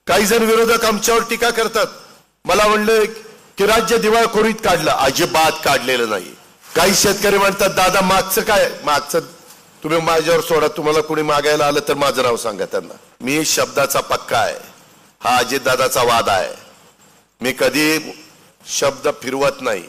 काही जण विरोधक आमच्यावर टीका करतात। मला म्हणले की राज्य दिवाळखोरीत काढलं, अजिबात काढलेलं नाही। काही शेतकरी म्हणतात दादा मागचं काय, मागचं तुम्ही माझ्यावर सोडा, तुम्हाला कोणी मागायला आलं तर माझं नाव सांगा त्यांना। मी शब्दाचा पक्का आहे, हा अजितदादाचा वाद आहे, मी कधी शब्द फिरवत नाही।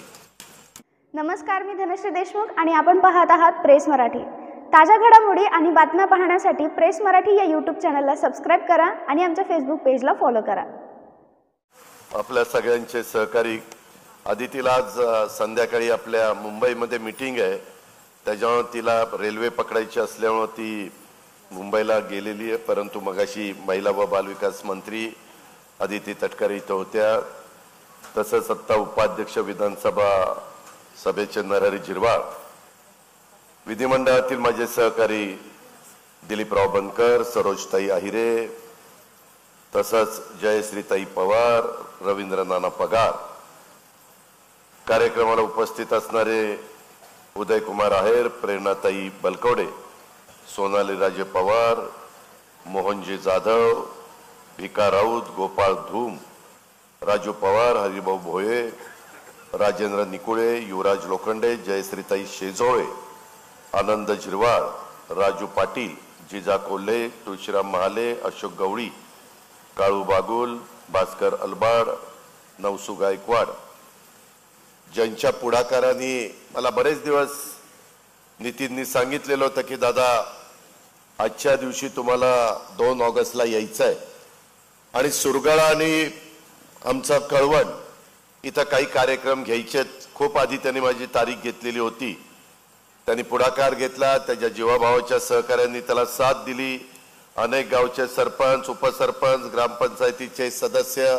नमस्कार, मी धनश्री देशमुख आणि आपण पाहत आहात प्रेस मराठी। ताज्या घडामोडी आणि बातम्या पाहण्यासाठी प्रेस मराठी या यूट्यूब चॅनलला सबस्क्राइब करा आणि आमच्या फेसबुक पेजला फॉलो करा। आपल्या सगळ्यांचे सहकारी आदितीला आज संध्याकाळी आपल्या मुंबईमध्ये मीटिंग आहे, त्याच्यामुळे तिला रेल्वे पकडायची असल्यामुळे ती मुंबईला गेलेली आहे। परंतु मगाशी महिला व बालविकास मंत्री आदिती तटकरे इथं होत्या, तसंच आत्ता उपाध्यक्ष विधानसभा सभेचे नरहरी झिरवाळ, विधिमंडळातील माझे सहकारी दिलीपराव बनकर, सरोजताई आहिरे, तसंच जयश्रीताई पवार, रवींद्र नाना पगार, कार्यक्रमाला उपस्थित असणारे उदयकुमार आहेर, प्रेरणाताई बलकवडे, सोनाली राजे पवार, मोहनजी जाधव, भिका राऊत, गोपाळ धूम, राजू पवार, हरिभाऊ भोये, राजेंद्र निकुळे, युवराज लोखंडे, जयश्रीताई शेजोळे, आनंद झिरवाळ, राजू पाटील, जिजा कोल्हे, तुळशीराम महाले, अशोक गवळी, काळू बागुल, भास्कर अलबाड, नवसू गायकवाड, ज्यांच्या पुढाकाराने मला बरेच दिवस नितीननी सांगितलेलं होतं की दादा आजच्या दिवशी तुम्हाला 2 ऑगस्टला यायचं आहे आणि सुरगाळा आणि आमचा कळवण इथं काही कार्यक्रम घ्यायचे। खूप आधी त्यांनी माझी तारीख घेतलेली होती, त्यांनी पुढाकार घेतला, त्याच्या जीवाभावाच्या सहकार्यांनी त्याला साथ दिली। अनेक गावचे सरपंच, उपसरपंच, ग्रामपंचायतीचे सदस्य,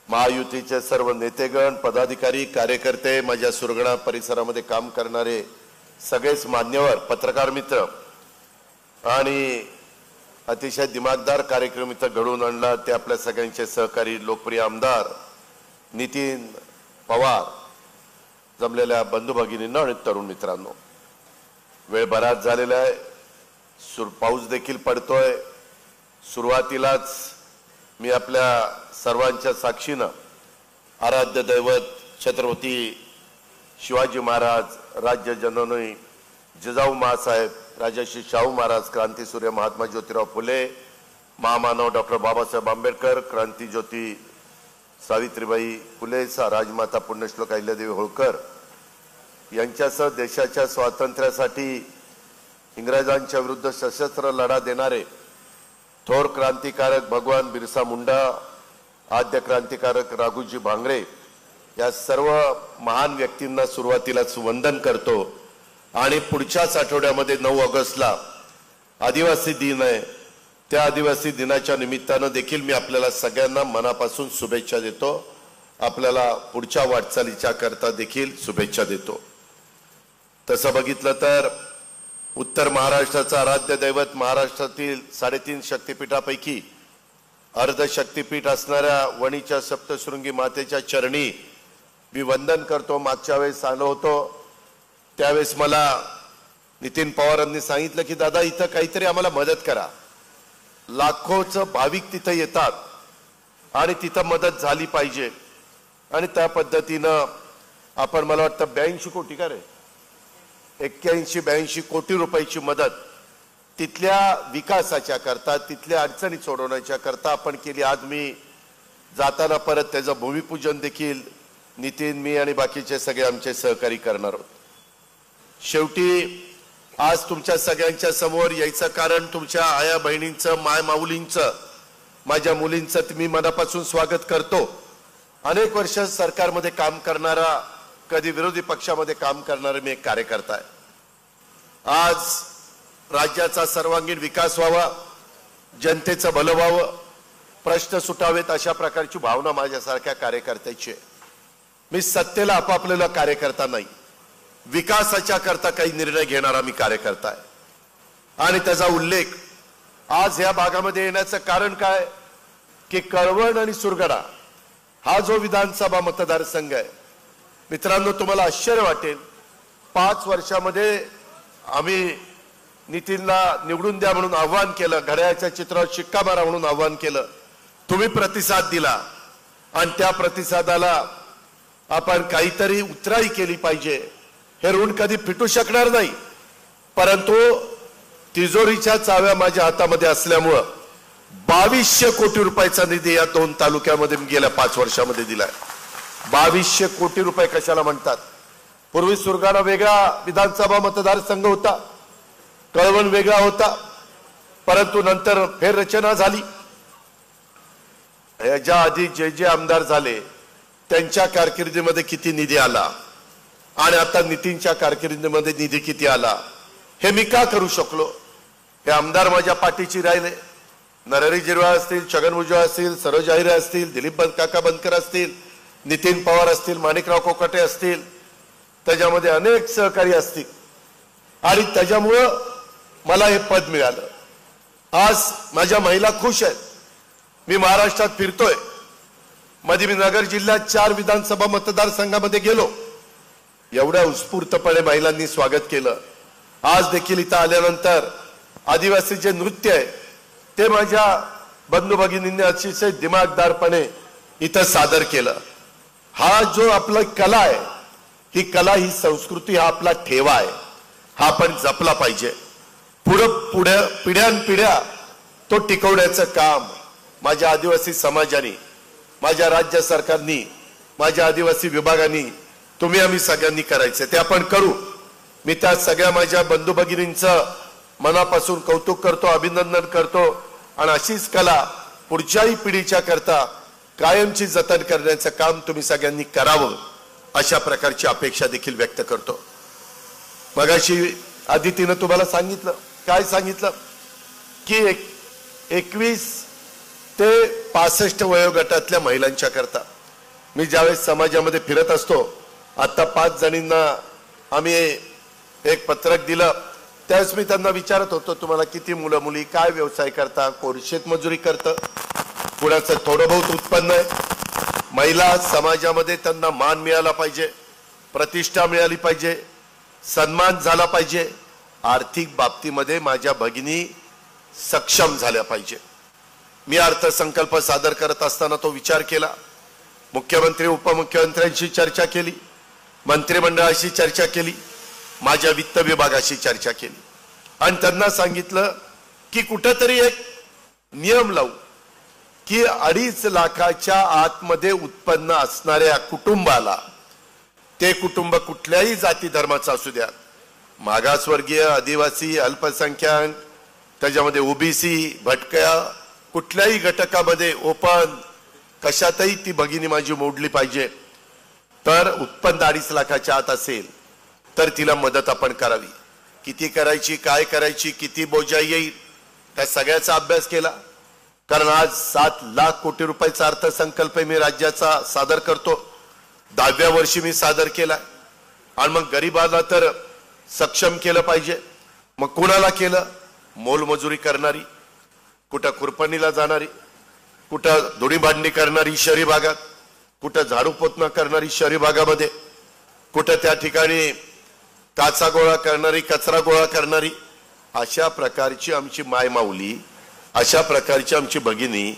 महायुतीचे सर्व नेतेगण, पदाधिकारी, कार्यकर्ते, माझ्या सुरगणा परिसरामध्ये काम करणारे सगळेच मान्यवर, पत्रकार मित्र आणि अतिशय दिमागदार कार्यक्रम इथं घडवून आणला। ते आपल्या सगळ्यांचे सहकारी लोकप्रिय आमदार नितीन पवार, जमलेल्या बंधू भगिनींना आणि तरुण मित्रांनो, वेळ बराच झालेला आहे, पाऊस देखील पडतोय। सुरुवातीलाच मी आपल्या सर्वांच्या साक्षीनं आराध्य दैवत छत्रपती शिवाजी महाराज, राज्य जननी जिजाऊ माँसाहेब, राजर्षी शाहू महाराज, क्रांतीसूर्य महात्मा ज्योतिराव फुले, महामानव डॉक्टर बाबासाहेब आंबेडकर, क्रांतीज्योती सावित्रीबाई फुले, राजमाता पुण्यश्लोक अहिल्यादेवी होळकर यांच्यासह देशाच्या स्वातंत्र्यासाठी इंग्रजांच्या विरुद्ध सशस्त्र लढा देणारे थोर क्रांतिकारक भगवान बिरसा मुंडा, आद्य क्रांतिकारक राघोजी भांगरे या सर्व महान व्यक्तींना सुरुवातीलाच वंदन करतो। आणि पुढच्याच आठवड्यामध्ये 9 ऑगस्टला आदिवासी दिन आहे, त्या आदिवासी दिनाच्या निमित्तानं देखील मी आपल्याला सगळ्यांना मनापासून शुभेच्छा देतो, आपल्याला पुढच्या वाटचालीच्या करता देखील शुभेच्छा देतो। तसं बघितलं तर उत्तर महाराष्ट्राचा आराध्य दैवत, महाराष्ट्रातील 3.5 शक्तिपीठापैकी अर्धशक्तिपीठ असणाऱ्या वणीच्या सप्तशृंगी मातेच्या चरणी मी वंदन करतो। मागच्या वेळेस आलो होतो त्यावेळेस मला नितीन पवारांनी सांगितलं की दादा इथं काहीतरी आम्हाला मदत करा, लाखोचं भाविक तिथं येतात आणि तिथं मदत झाली पाहिजे। आणि त्या पद्धतीनं आपण मला वाटतं 82 कोटी का रे 81-82 कोटी रुपयाची मदत तिथल्या विकासाच्या करता, तिथल्या अडचणी सोडवण्याच्या करता आपण केली। आज मी जाताना परत त्याचं भूमिपूजन देखील नितीन, मी आणि बाकीचे सगळे आमचे सहकारी करणार आहोत। शेवटी आज तुमच्या सगळ्यांच्या समोर यायचं कारण तुमच्या आया बहिणींचं, माय माऊलींचं, माझ्या मुलींचं मी मनापासून स्वागत करतो। अनेक वर्ष सरकारमध्ये काम करणारा, कधी विरोधी पक्षामध्ये काम करणारा मी एक कार्यकर्ता आहे। आज राज्याचा सर्वांगीण विकास व्हावा, जनतेचं भलं व्हावं, प्रश्न सुटावेत अशा प्रकारची भावना माझ्यासारख्या कार्यकर्त्याची आहे। मी सत्तेला आपापलेला कार्यकर्ता नाही, विकासाच्या करता काही निर्णय घेणारा मी कार्यकर्ता आहे। आणि त्याचा उल्लेख आज या भागामध्ये येण्याचं कारण काय की कळवण आणि सुरगडा हा जो विधानसभा मतदारसंघ आहे मित्रांनो, तुम्हाला आश्चर्य वाटेल 5 वर्षामध्ये आम्ही नितीनला निवडून द्या म्हणून आव्हान केलं, घड्याळाच्या चित्रावर शिक्का मारा म्हणून आव्हान केलं, तुम्ही प्रतिसाद दिला आणि त्या प्रतिसादाला आपण काहीतरी उतराई केली पाहिजे. हे ऋण कधी फिटू शकणार नाही, परंतु तिजोरीच्या चाव्या माझ्या हातामध्ये असल्यामुळं 2200 कोटी रुपयाचा निधी या 2 तालुक्यामध्ये गेल्या 5 वर्षामध्ये दिलाय. 2200 कोटी रुपये कशाला म्हणतात? पूर्वी सुरगाणा वेगळा विधानसभा मतदारसंघ होता, कळवण वेगळा होता, परंतु नंतर फेररचना झाली. याच्या आधी जे आमदार झाले त्यांच्या कारकिर्दीमध्ये किती निधी आला आणि आता नितीनच्या कारकिर्दीमध्ये निधी किती आला हे मी का करू शकलो? हे आमदार माझ्या पाठीशी राहिले. नरहरी झिरवाळ असतील, छगन भुजबळ असतील, सरोज अहिरे असतील, दिलीप काका बनकर असतील, नितीन पवार असतील, माणिकराव कोकाटे असतील, त्याच्यामध्ये अनेक सहकारी असतील आणि त्याच्यामुळं मला हे पद मिळालं. आज माझ्या महिला खुश आहेत. मी महाराष्ट्रात फिरतोय. मध्ये मी नगर जिल्ह्यात 4 विधानसभा मतदारसंघामध्ये गेलो. एवढ्या उत्स्फूर्तपणे महिलांनी स्वागत केलं. आज देखील इथं आल्यानंतर आदिवासी जे नृत्य आहे ते माझ्या बंधू भगिनींनी अतिशय दिमागदारपणे इथं सादर केलं. हा जो आपला कला आहे, ही कला, ही संस्कृती, हा आपला ठेवा आहे, हा आपण जपला पाहिजे. पुढे पिढ्यानपिढ्या तो टिकवण्याचं काम माझ्या आदिवासी समाजाने, माझ्या राज्य सरकारनी, माझ्या आदिवासी विभागाने, तुम्ही आम्ही सगळ्यांनी करायचे. ते आपण करू. मी त्या सगळ्या माझ्या बंधू भगिनींचं मनापासून कौतुक करतो, अभिनंदन करतो आणि अशीच कला पुढच्याही पिढीच्या करता कायमची जतन करण्याचं काम तुम्ही सगळ्यांनी करावं, अशा प्रकारची अपेक्षा देखील व्यक्त करतो. मगाशी आदितीनं तुम्हाला सांगितलं, काय सांगितलं की 21 ते 65 वयोगटातल्या महिलांच्या करता मी ज्यावेळेस समाजामध्ये फिरत असतो, आता 5 जणींना आम्ही एक पत्रक दिलं. त्यावेळेस मी त्यांना विचारत होतो, तुम्हाला किती मुलं मुली, काय व्यवसाय करता, कोण शेतमजुरी करतं, कुणाचं थोडं बहुत उत्पन्न आहे. महिला समाजामध्ये त्यांना मान मिळाला पाहिजे, प्रतिष्ठा मिळाली पाहिजे, सन्मान झाला पाहिजे. आर्थिक बाबतीमध्ये माझ्या भगिनी सक्षम झाल्या पाहिजे. मी अर्थसंकल्प सादर करत असताना तो विचार केला. मुख्यमंत्री उपमुख्यमंत्र्यांशी चर्चा केली, मंत्रिमंडळाशी चर्चा केली, माझ्या वित्त विभागाशी चर्चा केली आणि त्यांना सांगितलं की कुठेतरी एक नियम लावू की 2.5 लाखाच्या आतमध्ये उत्पन्न असणाऱ्या कुटुंबाला, ते कुटुंब कुठल्याही जाती धर्माचं असू द्या, मागासवर्गीय, आदिवासी, अल्पसंख्याक, त्याच्यामध्ये ओबीसी, भटक्या, कुठल्याही घटकामध्ये ओपन, कशातही ती भगिनी माझी मोडली पाहिजे. तर उत्पन्न 2.5 लाखाच्या आत असेल तर तिला मदत आपण करावी. किती करायची, काय करायची, किती बोजा येईल, त्या सगळ्याचा अभ्यास केला. कारण आज 7 लाख कोटी रुपयाचा अर्थसंकल्प मी राज्याचा सादर करतो. 10व्या वर्षी मी सादर केलाय. आणि मग गरिबाला तर सक्षम केलं पाहिजे. मग कुणाला केलं? मोलमजुरी करणारी, कुठं खुरपणीला जाणारी, कुठं धुणी भांडणी करणारी शहरी भागात, कुठं झाडू पोतना करणारी शहरी भागामध्ये, कुठं त्या ठिकाणी काचा गोळा करणारी, कचरा गोळा करणारी, अशा प्रकारची आमची मायमाऊली, अशा प्रकारची आमची भगिनी.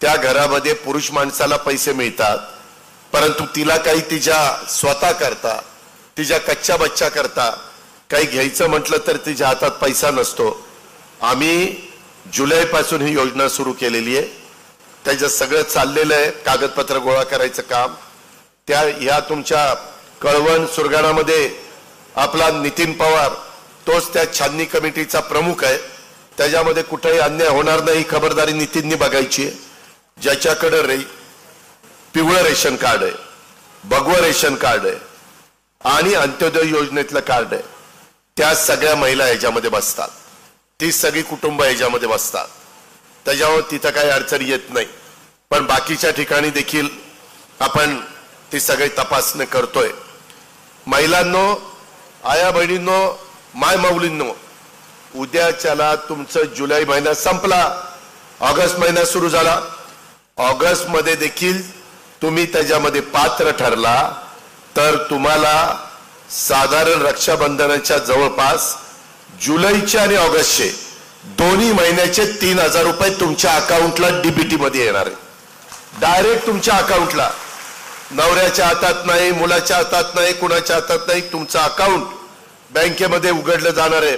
त्या घरामध्ये पुरुष माणसाला पैसे मिळतात, परंतु तिला काही तिच्या स्वतः करता, तिच्या कच्च्या बच्चा करता काही घ्यायचं म्हटलं तर तिच्या हातात पैसा नसतो. आम्ही जुलै पासून ही योजना सुरू केलेली आहे. त्याचं सगळं चाललेलं आहे, कागदपत्र गोळा करायचं काम. त्या ह्या तुमच्या कळवण सुरगाणामध्ये आपला नितीन पवार, तोच त्या छाननी कमिटीचा प्रमुख आहे. त्याच्यामध्ये कुठेही अन्याय होणार नाही, खबरदारी नितीननी बघायची. ज्याच्याकडे पिवळं रेशन कार्ड आहे, भगवं रेशन कार्ड आहे आणि अंत्योदय योजनेतलं कार्ड आहे, त्या सगळ्या महिला याच्यामध्ये बसतात. ती सगळी कुटुंब याच्यामध्ये बसतात. त्याच्यावर तिथं काही अडचणी येत नाही. पण बाकीच्या ठिकाणी देखील आपण ती सगळी तपासणी करतोय. महिलांनो, आया बहिणींनो, माय माऊलींनो, उद्याच्याला तुमचं जुलै महिना संपला, ऑगस्ट महिना सुरू झाला. ऑगस्ट मध्ये देखील तुम्ही त्याच्यामध्ये पात्र ठरला तर तुम्हाला साधारण रक्षाबंधनाच्या जवळपास जुलैचे आणि ऑगस्टचे दोन्ही महिन्याचे 3,000 रुपये तुमच्या अकाउंटला डीबीटी मध्ये येणार आहे, डायरेक्ट तुमच्या अकाउंटला. नवऱ्याच्या हातात नाही, मुलाच्या हातात नाही, कुणाच्या हातात नाही, तुमचं अकाउंट बँकेमध्ये उघडलं जाणार आहे.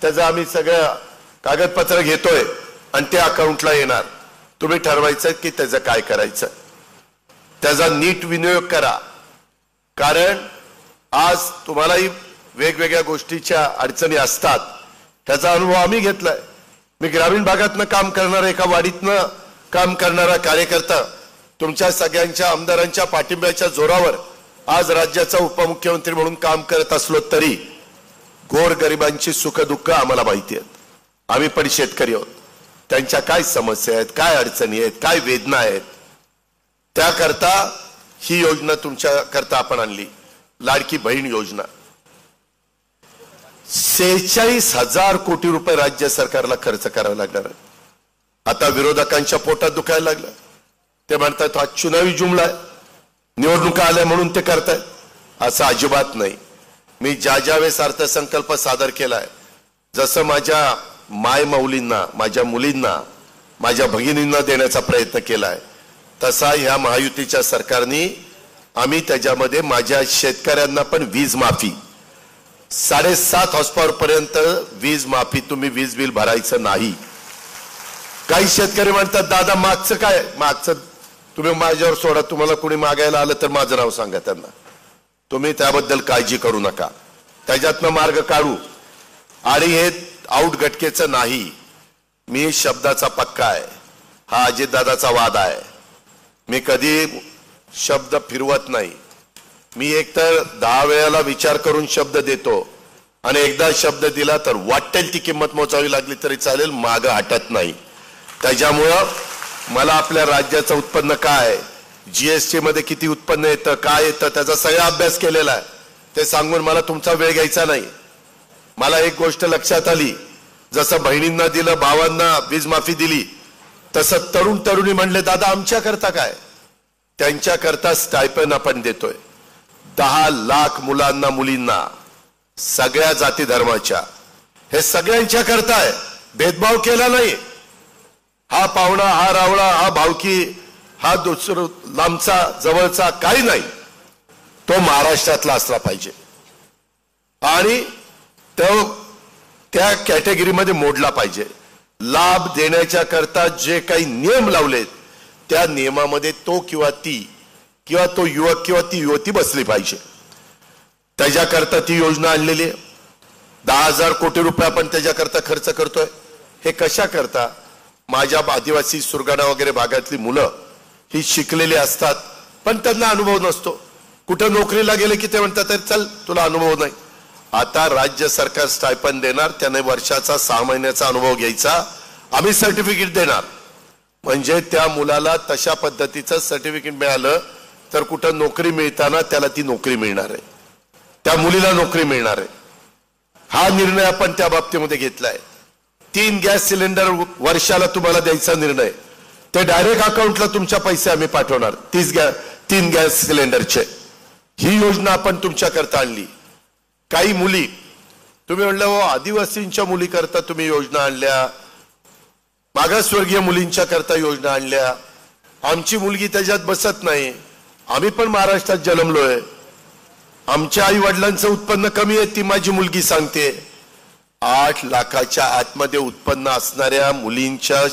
त्याचं आम्ही सगळं कागदपत्र घेतोय आणि त्या अकाउंटला येणार. तुम्ही ठरवायचं की त्याचं काय करायचं, त्याचा नीट विनियोग करा. कारण आज तुम्हालाही वेगवेगळ्या गोष्टीच्या अडचणी असतात, त्याचा अनुभव आम्ही घेतलाय. मी ग्रामीण भागातनं काम करणारा, एका वाडीतनं काम करणारा कार्यकर्ता, तुमच्या सगळ्यांच्या आमदारांच्या पाठिंब्याच्या जोरावर आज राज्याचा उपमुख्यमंत्री म्हणून काम करत असलो तरी गोरगरिबांची सुखदुःख आम्हाला माहिती आहेत. आम्ही पण शेतकरी आहोत. त्यांच्या काय समस्या आहेत, काय अडचणी आहेत, काय वेदना आहेत, त्याकरता ही योजना तुमच्या करता आपण आणली. लाडकी बहीण योजना 46,000 कोटी रुपये राज्य सरकारला खर्च करावा लागणार आहे. आता विरोधकांच्या पोटात दुखायला लागलं. ते म्हणतात हा चुनावी जुमला आहे, निवडणुका आल्या म्हणून ते करतायत. असं अजिबात नाही. मी ज्यावेळेस अर्थसंकल्प सादर केलाय, जसं माझ्या मायमौलींना, माझ्या मुलींना, माझ्या भगिनींना देण्याचा प्रयत्न केलाय, तसा ह्या महायुतीच्या सरकारने आम्ही त्याच्यामध्ये माझ्या शेतकऱ्यांना पण वीज माफी 7.5 हॉर्सपॉवर पर्यंत वीज माफी, तुम्ही वीज बिल भरायचं नाही. काही शेतकरी म्हणतात दादा मागचं काय, मागचं तुम्ही माझ्यावर सोडा, तुम्हाला कोणी मागायला आलं तर माझं नाव सांगा त्यांना. तुम्ही त्याबद्दल काळजी करू नका, त्याच्यातनं मार्ग काढू. आणि हे आउट गटकेचं नाही, मी शब्दाचा पक्का आहे. हा अजितदादाचा वाद आहे. मी कधी शब्द फिरवत नाही. मी एकतर 10 वेळेला विचार करून शब्द देतो आणि एकदा शब्द दिला तर वाटेल ती किंमत मोजावी लागली तरी चालेल, मागं हटत नाही. त्याच्यामुळं मला आपल्या राज्याचं उत्पन्न काय, जीएसटी मध्ये किती उत्पन्न येतं, काय येतं, त्याचा सगळा अभ्यास केलेला आहे. ते सांगून मला तुमचा वेळ घ्यायचा नाही. मला एक गोष्ट लक्षात आली, जसं बहिणींना दिलं, भावांना वीज माफी दिली, तसं तरुण तरुणी म्हणले दादा आमच्या करता काय, त्यांच्या करता स्टायपन आपण देतोय. 10 लाख मुलांना मुलींना, सगळ्या जाती धर्माच्या, हे सगळ्यांच्या करता आहे. भेदभाव केला नाही. हा पाहुणा, हा रावळा, हा भावकी, हा दुसरा लांबचा जवळचा काही नाही. तो महाराष्ट्रातला असला पाहिजे आणि तो त्या कॅटेगरीमध्ये मोडला पाहिजे. लाभ देण्याच्या करता जे काही नियम लावलेत त्या नियमामध्ये तो किंवा ती किंवा तो युवक किंवा ती युवती बसली पाहिजे. त्याच्याकरता ती योजना आणलेली आहे. 10,000 कोटी रुपये आपण त्याच्याकरता खर्च करतोय. हे कशा करता, माझ्या आदिवासी सुरगाणा वगैरे भागातली मुलं ही शिकलेली असतात पण त्यांना अनुभव नसतो. कुठं नोकरीला गेले की ते म्हणतात चल तुला अनुभव नाही. आता राज्य सरकार स्टायपन देणार, त्याने वर्षाचा 6 महिन्याचा अनुभव घ्यायचा, आम्ही सर्टिफिकेट देणार. म्हणजे त्या मुलाला तशा पद्धतीचं सर्टिफिकेट मिळालं तर कुठं नोकरी मिळताना त्याला ती नोकरी मिळणार आहे, त्या मुलीला नोकरी मिळणार आहे. हा निर्णय आपण त्या बाबतीमध्ये घेतलाय. 3 गॅस सिलेंडर वर्षाला तुम्हाला द्यायचा निर्णय, ते डायरेक्ट अकाउंटला तुमच्या पैसे आम्ही पाठवणार. 3 गॅस सिलेंडरचे ही योजना आपण तुमच्या करता आणली. काही मुली तुम्ही म्हणलं हो आदिवासींच्या मुली करता तुम्ही योजना आणल्या, मागासवर्गीय मुलींच्या करता योजना आणल्या, आमची मुलगी त्याच्यात बसत नाही. आम्ही पण महाराष्ट्रात जन्मलोय, आमच्या आई वडिलांचं उत्पन्न कमी आहे, ती माझी मुलगी सांगते. 8 लाखाच्या आतमध्ये उत्पन्न असणाऱ्या मुलींच्या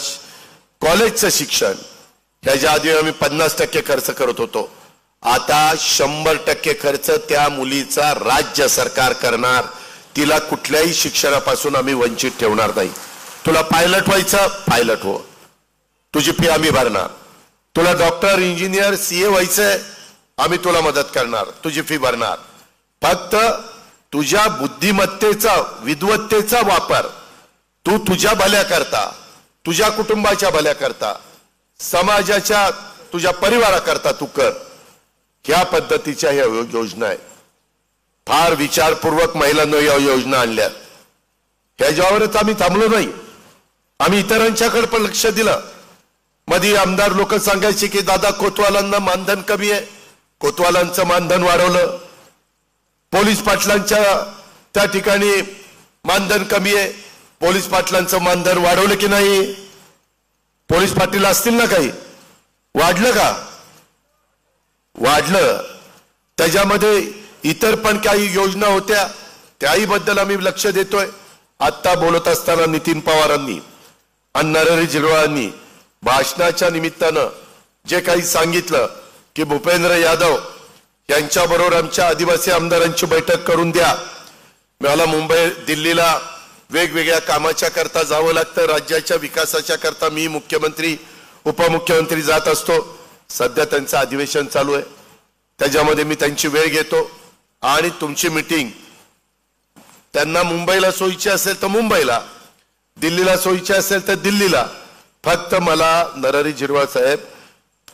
कॉलेजचं शिक्षण, ह्याच्या आधी आम्ही 50% खर्च करत होतो, आता 100% खर्च त्या मुलीचा राज्य सरकार करणार. तिला कुठल्याही शिक्षणापासून आम्ही वंचित ठेवणार नाही. तुला पायलट व्हायचं, पायलट हो, तुझी फी आम्ही भरणार. तुला डॉक्टर, इंजिनियर, सीए व्हायचंय, आम्ही तुला मदत करणार, तुझी फी भरणार. फक्त तुझ्या बुद्धिमत्तेचा, विद्वत्तेचा वापर तू तुझ्या भल्याकरता, तुझ्या कुटुंबाच्या भल्याकरता, समाजाच्या, तुझ्या परिवाराकरता तू कर. ह्या पद्धतीच्या ह्या योजना आहेत. फार विचारपूर्वक महिलांना या योजना आणल्यात. ह्याच्यावरच आम्ही थांबलो नाही, आम्ही इतरांच्याकडे पण लक्ष दिलं. मध्ये आमदार लोक सांगायचे की दादा कोतवालांना मानधन कमी आहे, कोतवालांचं मानधन वाढवलं. पोलीस पाटलांच्या त्या ठिकाणी मानधन कमी आहे, पोलीस पाटलांचं मानधन वाढवलं की नाही? पोलीस पाटील असतील ना, काही वाढलं का? वाढलं. त्याच्यामध्ये इतर पण काही योजना होत्या, त्याही बद्दल आम्ही लक्ष देतोय. आता बोलत असताना नितीन पवारांनी आणि नरहरी झिरवाळांनी भाषणाच्या निमित्तानं जे काही सांगितलं की भूपेंद्र यादव यांच्याबरोबर आमच्या आदिवासी आमदारांची बैठक करून द्या. मला मुंबई दिल्लीला वेगवेगळ्या कामाच्या करता जावं लागतं. राज्याच्या विकासाच्या करता मी मुख्यमंत्री उपमुख्यमंत्री जात असतो. सध्या त्यांचं अधिवेशन चालू आहे, त्याच्यामध्ये मी त्यांची वेळ घेतो आणि तुमची मीटिंग त्यांना मुंबईला सोयीची असेल तर मुंबईला, दिल्लीला सोयीची असेल तर दिल्लीला. फक्त मला नरहरी झिरवाळ साहेब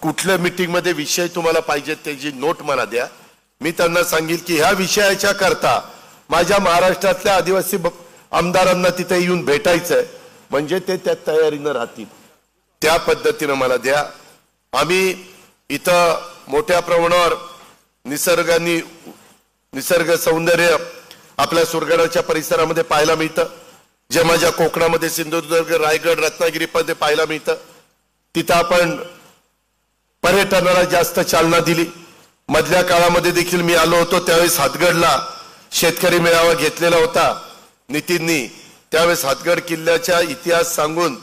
कुठल्या मीटिंग मध्ये विषय तुम्हाला पाहिजे त्याची नोट मला द्या. मी त्यांना सांगेल की ह्या विषयाच्या करता माझ्या महाराष्ट्रातल्या आदिवासी आमदारांना तिथे येऊन भेटायचंय, म्हणजे ते त्या तयारीनं राहतील. त्या पद्धतीनं मला द्या. आम्ही इथं मोठ्या प्रमाणावर निसर्ग सौंदर्य आपल्या सुरगडाच्या परिसरामध्ये पाहायला मिळतं, जे माझ्या कोकणामध्ये सिंधुदुर्ग रायगड रत्नागिरीमध्ये पाहायला मिळतं. तिथं आपण पर्यटनाला जास्त चालना दिली. मधल्या काळामध्ये देखील मी आलो होतो, त्यावेळेस हातगडला शेतकरी मेळावा घेतलेला होता नितीननी. त्यावेळेस हातगड किल्ल्याचा इतिहास सांगून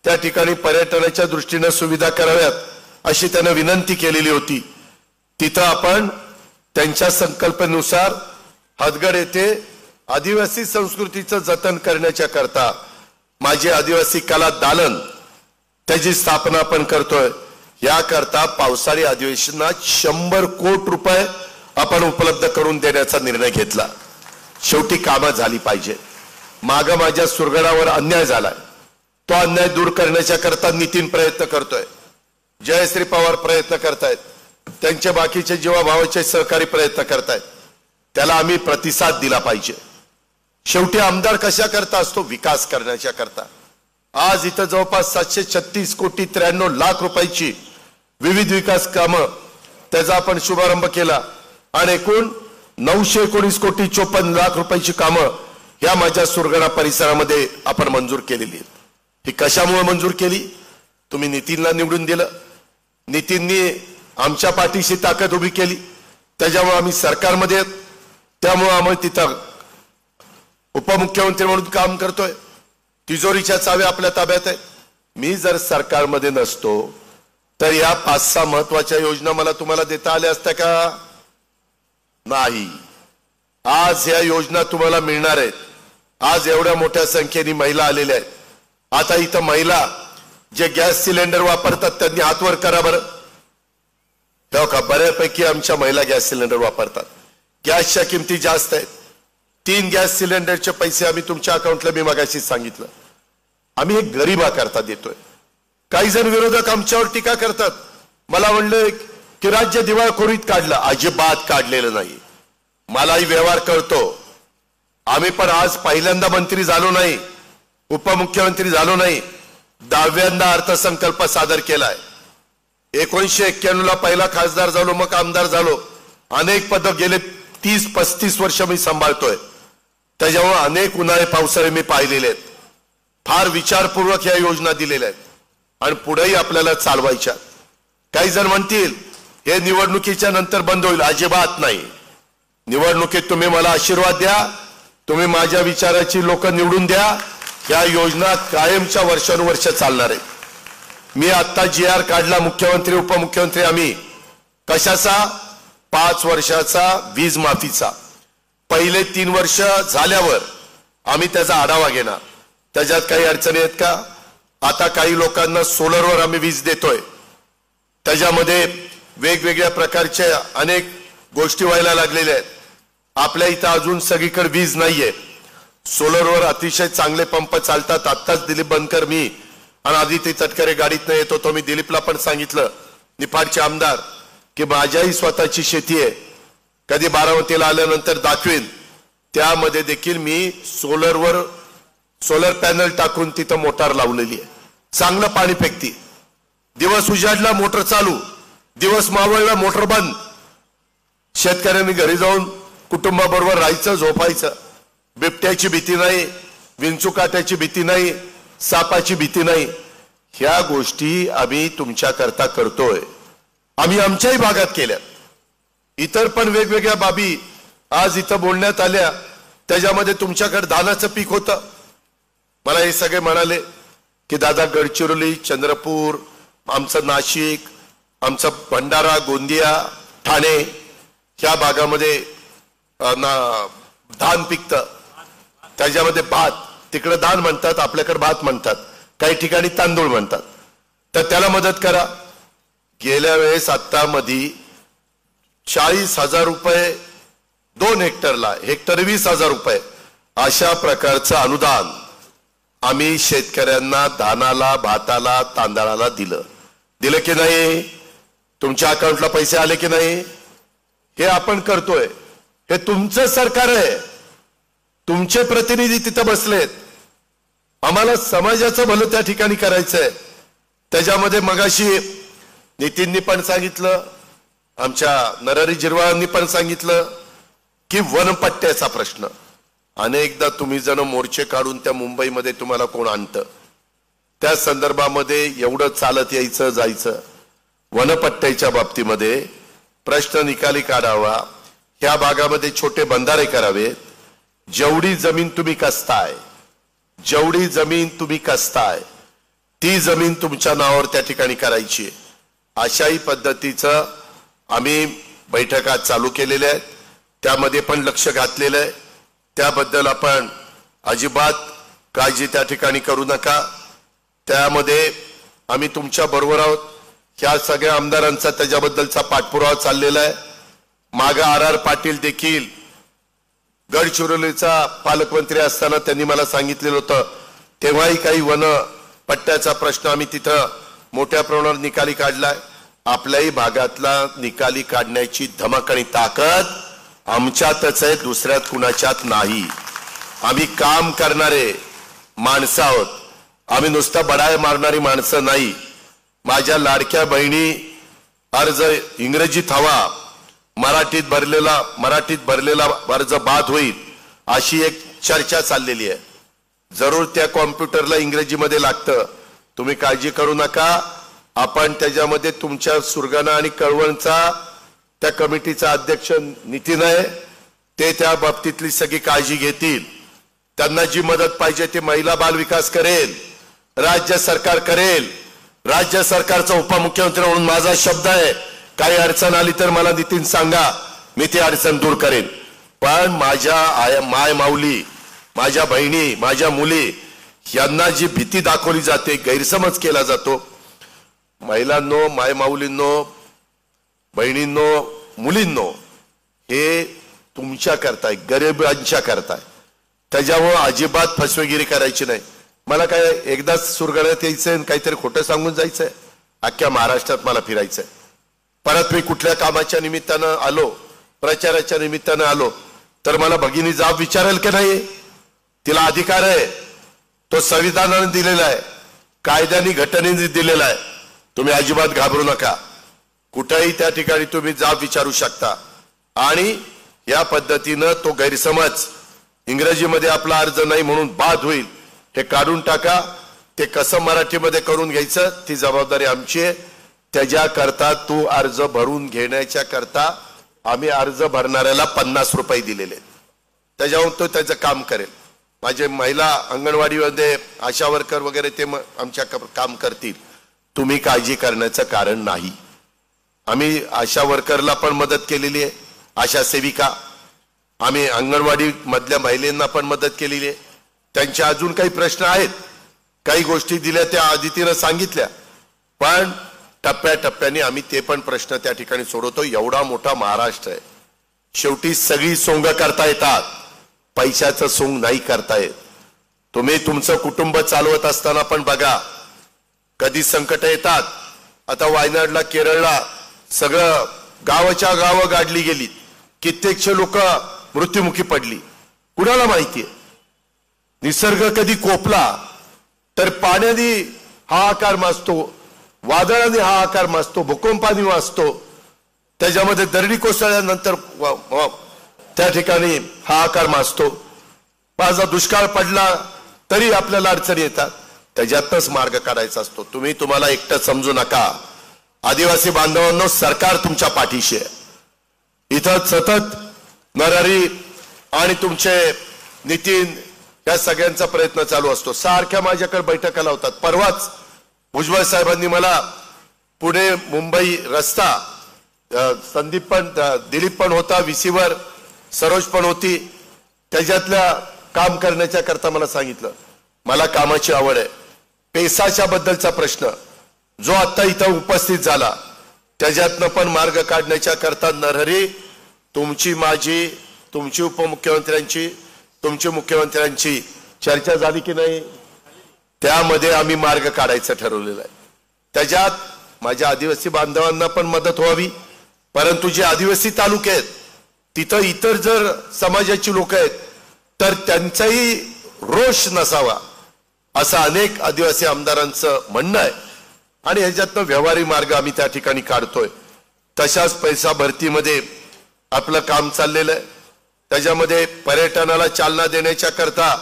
त्या ठिकाणी पर्यटनाच्या दृष्टीने सुविधा कराव्यात अशी त्याने विनंती केलेली होती. तिथं आपण त्यांच्या संकल्पनेनुसार हातगड येथे आदिवासी संस्कृतीचं जतन करण्याच्या करता माझे आदिवासी कला दालन त्याची स्थापना आपण करतोय. या करता पावसाळी अधिवेशनात 100 कोटी रुपये आपण उपलब्ध करून देण्याचा निर्णय घेतला. शेवटी कामं झाली पाहिजे. माग माझ्या सुरगडावर अन्याय झालाय, तो अन्याय दूर करण्याच्या करता नितीन प्रयत्न करतोय, जयश्री पवार प्रयत्न करतायत, त्यांचे बाकीचे जीवाभावाचे सहकारी प्रयत्न करतायत. त्याला आम्ही प्रतिसाद दिला पाहिजे. शेवटी आमदार कशा करता असतो? विकास करण्याच्या करता. आज इथं जवळपास 736 कोटी 93 लाख रुपयाची विविध विकास कामं त्याचा आपण शुभारंभ केला आणि एकूण 919 कोटी 54 लाख रुपयाची कामं या माझ्या सुरगडा परिसरामध्ये आपण मंजूर केलेली आहेत. ही कशामुळे मंजूर केली? तुम्ही नितीनला निवडून दिलं, नितीननी आमच्या पाठीशी ताकद उभी केली, त्याच्यामुळे आम्ही सरकारमध्ये, त्यामुळे आम्ही तिथं उपमुख्यमंत्री म्हणून काम करतोय. तिजोरीच्या चाव्या आपल्या ताब्यात आहेत. मी जर सरकारमध्ये नसतो तर या 5-6 महत्वाच्या योजना मला तुम्हाला देता आल्या असत्या का? नाही. आज या योजना तुम्हाला मिळणार आहेत. आज एवढ्या मोठ्या संख्येने महिला आलेल्या आहेत. आता इथं महिला जे गॅस सिलेंडर वापरतात त्यांनी हात वर करा बरं. हो का? बऱ्यापैकी आमच्या महिला गॅस सिलेंडर वापरतात. गॅसच्या किमती जास्त आहेत. 3 गॅस सिलेंडरचे पैसे आम्ही तुमच्या अकाउंटला मी मगाशी सांगितलं आम्ही एक गरिबाकरता देतोय. काही जण विरोधक आमच्यावर टीका करतात. मला म्हणलं की राज्य दिवाळखोरीत काढलं. अजिबात काढलेलं नाही. मलाही व्यवहार कळतो. आम्ही पण आज पहिल्यांदा मंत्री झालो नाही, उपमुख्यमंत्री झालो नाही, 10व्यांदा अर्थसंकल्प सादर केलाय. 1991 ला पहिला खासदार झालो, मग आमदार झालो. अनेक पद गेले 30-35 वर्ष मी सांभाळतोय. त्याच्यामुळे अनेक उन्हाळे पावसाळे मी पाहिलेले आहेत. फार विचारपूर्वक या योजना दिलेल्या आहेत आणि पुढेही आपल्याला चालवायच्या. काही जण म्हणतील हे निवडणुकीच्या नंतर बंद होईल. अजिबात नाही. निवडणुकीत तुम्ही मला आशीर्वाद द्या, तुम्ही माझ्या विचाराची लोक निवडून द्या. या योजना कायमच्या वर्षानुवर्ष चालणार आहेत. मी आता GR काढला मुख्यमंत्री उपमुख्यमंत्री आम्ही कशाचा? 5 वर्षाचा वीज माफीचा. पहिले 3 वर्ष झाल्यावर आम्ही त्याचा आढावा घेणार. त्याच्यात काही अडचणी आहेत का? आता काही लोकांना सोलरवर आम्ही वीज देतोय. त्याच्यामध्ये वेगवेगळ्या प्रकारच्या अनेक गोष्टी व्हायला लागलेल्या आहेत. आपल्या इथं अजून सगळीकडे वीज नाहीये. सोलरवर अतिशय चांगले पंप चालतात. आत्ताच दिलीप बनकर मी आणि आदित्य तटकरे गाडीतनं येत होतो. मी दिलीपला पण सांगितलं, निफाडचे आमदार, की माझ्याही स्वतःची शेती आहे, कधी बारामतीला आल्यानंतर दाखवेन. त्यामध्ये देखील मी सोलर पॅनल टाकून तिथं मोटार लावलेली आहे. चांगलं पाणी फेकती. दिवस उजाडला मोटर चालू, दिवस मावळला मोटर बंद. शेतकऱ्यांनी घरी जाऊन कुटुंबाबरोबर राहायचं, झोपायचं. बिबट्याची भीती नाही, विंचुकाट्याची भीती नाही, सापाची भीती नाही. ह्या गोष्टी आम्ही तुमच्याकरता करतोय. आम्ही आमच्याही भागात केल्या. इतर पण वेगवेगळ्या बाबी आज इथं बोलण्यात आल्या. त्याच्यामध्ये तुमच्याकडे धानाचं पीक होतं. मला हे सगळे म्हणाले की दादा गडचिरोली, चंद्रपूर, आमचं नाशिक, आमचं भंडारा, गोंदिया, ठाणे ह्या भागामध्ये धान पिकतं. त्याच्यामध्ये भात, तिकडे धान म्हणतात, आपल्याकडे भात म्हणतात, काही ठिकाणी तांदूळ म्हणतात. तर त्याला मदत करा. गेल्या वेळेस आता मध्ये 40,000 रुपये 2 हेक्टरला, हेक्टर 20,000 रुपये अशा प्रकारचं अनुदान आम्ही शेतकऱ्यांना धानाला, भाताला, तांदळाला दिलं की नाही? तुमच्या अकाउंटला पैसे आले की नाही? हे आपण करतोय. हे तुमचं सरकार आहे. तुमचे प्रतिनिधी तिथं बसलेत. आम्हाला समाजाचं भलं त्या ठिकाणी करायचंय. त्याच्यामध्ये मगाशी नितीननी पण सांगितलं, आमच्या नरहरी झिरवाळांनी पण सांगितलं की वनपट्ट्याचा प्रश्न. अनेकदा तुम्ही जण मोर्चे काढून त्या मुंबईमध्ये तुम्हाला कोण आणतं, त्या संदर्भामध्ये एवढं चालत यायचं जायचं. वनपट्ट्याच्या बाबतीमध्ये प्रश्न निकाली काढावा. ह्या भागामध्ये छोटे बंधारे करावेत. जेवढी जमीन तुम्ही कसताय ती जमीन तुमच्या नावावर त्या ठिकाणी करायची. अशाही पद्धतीचं आम्ही बैठका चालू केलेल्या आहेत. त्यामध्ये पण लक्ष घातलेलं आहे. त्याबद्दल आपण अजिबात काळजी त्या ठिकाणी करू नका. त्यामध्ये आम्ही तुमच्या बरोबर आहोत. ह्या सगळ्या आमदारांचा त्याच्याबद्दलचा पाठपुरावा चाललेला आहे. मागे RR पाटील देखील गडचिरोलीचा पालकमंत्री असताना त्यांनी मला सांगितलेलं होतं, तेव्हाही काही वन पट्ट्याचा प्रश्न आम्ही तिथं मोठ्या प्रमाणावर निकाली काढलाय. आपल्याही भागातला निकाली काढण्याची धमक आणि ताकद आमच्यातच आहे, दुसऱ्यात कुणाच्यात नाही. आम्ही काम करणारे माणसं आहोत. आम्ही नुसतं बडाय मारणारी माणसं नाही. माझ्या लाडक्या बहिणी अर्ज इंग्रजीत हवा, मराठीत भरलेला अर्ज बाद होईल अशी एक चर्चा चाललेली आहे. जरूर त्या कॉम्प्युटरला इंग्रजीमध्ये लागतं. तुम्ही काळजी करू नका. आपण त्याच्यामध्ये तुमच्या सुरगाणा आणि कळवणचा त्या कमिटीचा अध्यक्ष नितीन आहे, ते त्या बाबतीतली सगळी काळजी घेतील. त्यांना जी मदत पाहिजे ती महिला बाल विकास करेल, राज्य सरकार करेल. राज्य सरकारचा उपमुख्यमंत्री म्हणून माझा शब्द आहे, काही अडचण आली तर मला नितीन सांगा, मी ती अडचण दूर करेन. पण माझ्या माय माऊली, माझ्या बहिणी, माझ्या मुली यांना जी भीती दाखवली जाते, गैरसमज केला जातो, महिलांनो, माय माऊलींनो, बहिणींनो, मुलींनो, हे तुमच्या करताय, गरिबांच्या करताय. त्याच्यामुळे अजिबात फसवेगिरी करायची नाही. मला काय एकदाच सुरगण्यात यायचंय, काहीतरी खोटं सांगून जायचंय. अख्ख्या महाराष्ट्रात मला फिरायचंय. परत मी कुठल्या कामाच्या निमित्तानं आलो, प्रचाराच्या निमित्तानं आलो तर मला भगिनी जाब विचारेल की नाही? तिला अधिकार आहे. तो संविधानाने दिलेला आहे, कायद्याने, घटनेने दिलेला आहे. तुम्ही अजिबात घाबरू नका. कुठेही त्या ठिकाणी तुम्ही जाब विचारू शकता. आणि या पद्धतीनं तो गैरसमज इंग्रजीमध्ये आपला अर्ज नाही म्हणून बाद होईल हे काढून टाका. ते कसं मराठीमध्ये करून घ्यायचं ती जबाबदारी आमची आहे. त्याच्याकरता तो अर्ज भरून घेण्याच्या करता आम्ही अर्ज भरणाऱ्याला 50 रुपये दिलेले. त्याच्याहून तो त्याचं काम करेल. माझे महिला अंगणवाडीमध्ये आशा वर्कर वगैरे ते आमच्या काम करतील. तुम्ही काळजी करण्याचं कारण नाही. आम्ही आशा वर्करला पण मदत केलेली आहे, आशा सेविका. आम्ही अंगणवाडी मधल्या महिलांना पण मदत केलेली आहे. त्यांचे अजून काही प्रश्न आहेत, काही गोष्टी दिल्या त्या आदितीनं सांगितल्या, पण टप्प्याटप्प्याने आम्ही ते पण प्रश्न त्या ठिकाणी सोडवतो. एवढा मोठा महाराष्ट्र आहे. शेवटी सगळी सोंग करता येतात, पैशाचं सोंग नाही करता येत. तुम्ही तुमचं कुटुंब चालवत असताना पण बघा, कधी संकट येतात. आता वायनाडला, केरळला सगळं गावाच्या गाव गाडली गेली, कित्येकशे लोक मृत्युमुखी पडली. कुणाला माहितीये? निसर्ग कधी कोपला तर पाण्याने हाहाकार माजतो, वादळाने हाहाकार माजतो, भूकंपाने वाजतो. त्याच्यामध्ये दरडी कोसळल्यानंतर त्या ठिकाणी हाहाकार माजतो. माझा दुष्काळ पडला तरी आपल्याला अडचणी येतात, त्याच्यातच मार्ग काढायचा असतो. तुम्ही तुम्हाला एकटं समजू नका. आदिवासी बांधवांनो, सरकार तुमच्या पाठीशी आहे. इथं सतत नरहरी आणि तुमचे नितीन या सगळ्यांचा प्रयत्न चालू असतो. सारख्या माझ्याकडे बैठका होतात. परवाच भुजबळ साहेबांनी मला पुणे मुंबई रस्ता, संदीप पण दिलीप पण होता विसीवर, सरोज पण होती, त्याच्यातल्या काम करण्याच्या करता मला सांगितलं मला कामाची आवड आहे. पैसाच्या बद्दलचा प्रश्न जो आता इथं उपस्थित झाला त्याच्यातनं पण मार्ग काढण्याच्या करता नरहरी, तुमची, माझी, तुमची उपमुख्यमंत्र्यांची, तुमची मुख्यमंत्र्यांची चर्चा झाली की नाही? त्यामध्ये आम्ही मार्ग काढायचं ठरवलेलं आहे. त्याच्यात माझ्या आदिवासी बांधवांना पण मदत व्हावी, परंतु जे आदिवासी तालुके आहेत तिथं इतर जर समाजाची लोक आहेत तर त्यांचाही रोष नसावा असं अनेक आदिवासी आमदारांचं म्हणणं आहे आणि ह्याच्यातनं व्यवहारी मार्ग आम्ही त्या ठिकाणी काढतोय. तशाच पैसा भरतीमध्ये आपलं काम चाललेलं आहे. त्याच्यामध्ये पर्यटनाला चालना देण्याच्या करता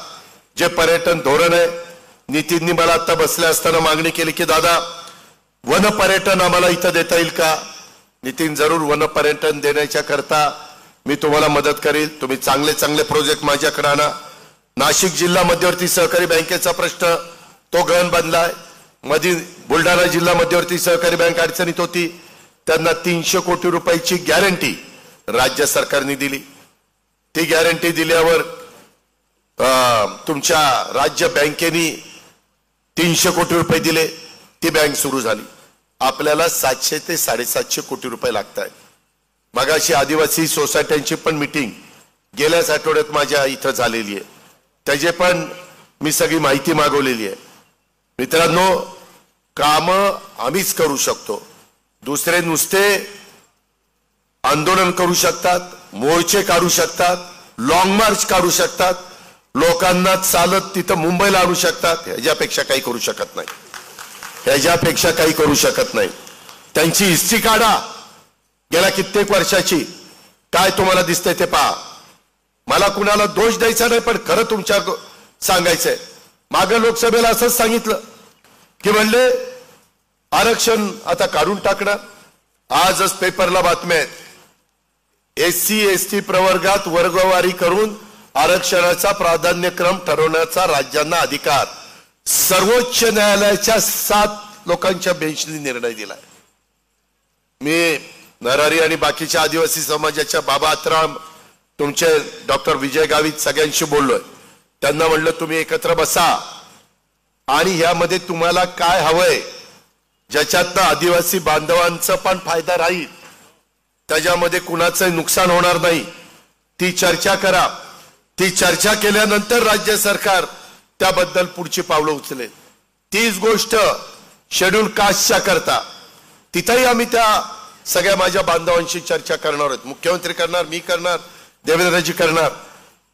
जे पर्यटन धोरण आहे, नितीननी मला आता बसल्या असताना मागणी केली की दादा वन पर्यटन आम्हाला इथं देता येईल का? नितीन, जरूर वन पर्यटन देण्याच्या करता मी तुम्हाला मदत करेल. तुम्ही चांगले चांगले प्रोजेक्ट माझ्याकडे आणा. नाशिक जिल्हा मध्यवर्ती सहकारी बँकेचा प्रश्न तो गहन बनलाय. मध्ये बुलढाणा जिल्हा मध्यवर्ती सहकारी बँक अडचणीत होती, त्यांना 300 कोटी रुपयाची गॅरंटी राज्य सरकारने दिली. ती गॅरंटी दिल्यावर तुमच्या राज्य बँकेने 300 कोटी रुपये दिले, ती बँक सुरू झाली. आपल्याला 700 ते 750 कोटी रुपये लागत आहेत. मगाशी आदिवासी सोसायट्यांची पण मीटिंग गेल्याच आठवड्यात माझ्या इथं झालेली आहे, त्याचे पण मी सगळी माहिती मागवलेली आहे. मित्रांनो, काम आम्हीच करू शकतो. दुसरे नुसते आंदोलन करू शकतात, मोर्चे काढू शकतात, लॉंग मार्च काढू शकतात, लोकांना चालत तिथं मुंबईला आणू शकतात. ह्याच्यापेक्षा काही करू शकत नाही, ह्याच्यापेक्षा काही करू शकत नाही. त्यांची हिस्ट्री काढा गेल्या कित्येक वर्षाची, काय तुम्हाला दिसतंय ते पहा. मला कुणाला दोष द्यायचा नाही, पण खरं तुमच्या सांगायचंय. मागे लोकसभेला असंच सांगितलं की म्हणले आरक्षण आता काढून टाकणार. आजच पेपरला बातम्या आहेत, SC ST प्रवर्गात वर्गवारी करून आरक्षणाचा प्राधान्यक्रम ठरवण्याचा राज्यांना अधिकार. सर्वोच्च न्यायालयाच्या 7 लोकांच्या बेंचने निर्णय दिलाय. मी नरहरी आणि बाकीच्या आदिवासी समाजाच्या बाबा आत्राम, तुमचे डॉक्टर विजय गावित सगळ्यांशी बोललोय. त्यांना म्हणलं तुम्ही एकत्र बसा आणि यामध्ये तुम्हाला काय हवंय ज्याच्यातनं आदिवासी बांधवांचा पण फायदा राहील, त्याच्यामध्ये कुणाचं नुकसान होणार नाही, ती चर्चा करा. ती चर्चा केल्यानंतर राज्य सरकार त्याबद्दल पुढची पावलं उचलेल. तीच गोष्ट शेड्यूल कास्टच्या करता तिथेही आम्ही त्या सगळ्या माझ्या बांधवांशी चर्चा करणार आहोत. मुख्यमंत्री करणार, मी करणार, देवेंद्रजी करणार.